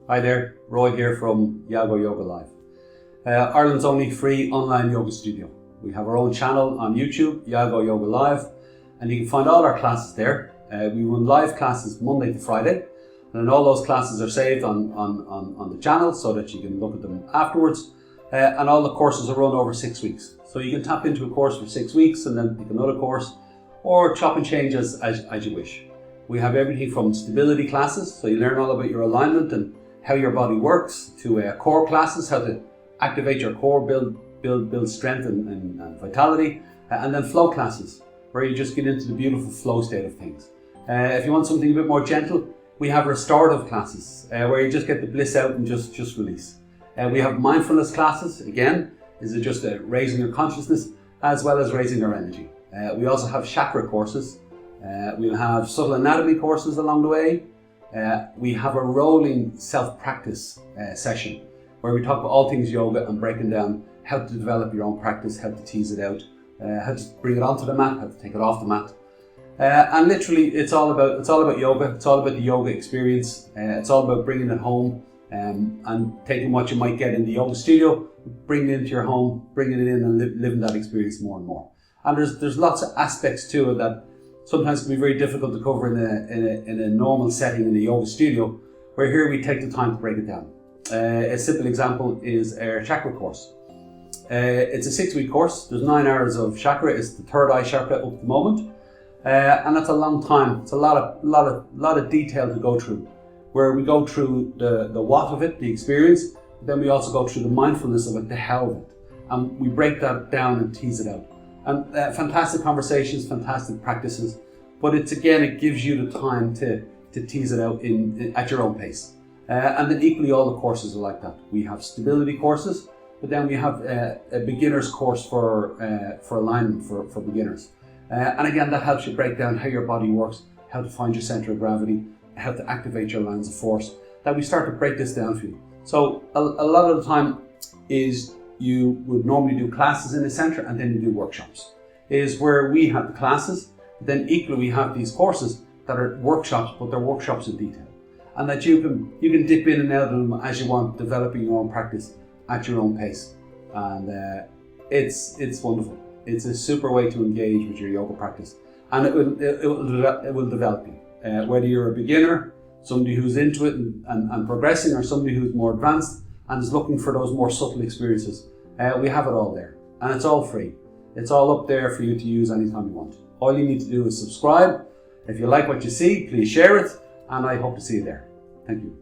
Hi there, Roy here from Yago Yoga Live. Ireland's only free online yoga studio. We have our own channel on YouTube, Yago Yoga Live, and you can find all our classes there. We run live classes Monday to Friday, and all those classes are saved on the channel so that you can look at them afterwards. And all the courses are run over 6 weeks. So you can tap into a course for 6 weeks and then pick another course, or chop and change as you wish. We have everything from stability classes, so you learn all about your alignment and how your body works, to core classes, how to activate your core, build strength and vitality, and then flow classes, where you just get into the beautiful flow state of things. If you want something a bit more gentle, we have restorative classes, where you just get the bliss out and just release. We have mindfulness classes, again, is it just raising your consciousness as well as raising our energy. We also have chakra courses. We'll have subtle anatomy courses along the way. We have a rolling self-practice session where we talk about all things yoga and breaking down how to develop your own practice, how to tease it out, how to bring it onto the mat, how to take it off the mat. And literally it's all about yoga. It's all about the yoga experience. It's all about bringing it home and taking what you might get in the yoga studio, bringing it into your home, bringing it in and living that experience more and more. And there's lots of aspects to it that sometimes can be very difficult to cover in a normal setting in a yoga studio, where here we take the time to break it down. A simple example is our chakra course. It's a 6-week course. There's 9 hours of chakra. It's the third eye chakra up at the moment, and that's a long time. It's a lot of detail to go through, where we go through the what of it, the experience. Then we also go through the mindfulness of it, the how of it, and we break that down and tease it out. And fantastic conversations, fantastic practices, but it gives you the time to tease it out at your own pace. And then equally all the courses are like that. We have stability courses, but then we have a beginner's course for alignment for beginners. And again, that helps you break down how your body works, how to find your center of gravity, how to activate your lines of force, that we start to break this down for you. So a lot of the time is you would normally do classes in a centre and then you do workshops, is where we have the classes, but then equally we have these courses that are workshops, but they're workshops in detail, and that you can dip in and out of them as you want, developing your own practice at your own pace. And it's wonderful. It's a super way to engage with your yoga practice, and it will develop you, whether you're a beginner, somebody who's into it and progressing, or somebody who's more advanced and is looking for those more subtle experiences. We have it all there, and it's all free. It's all up there for you to use anytime you want. All you need to do is subscribe. If you like what you see, please share it, and I hope to see you there. Thank you.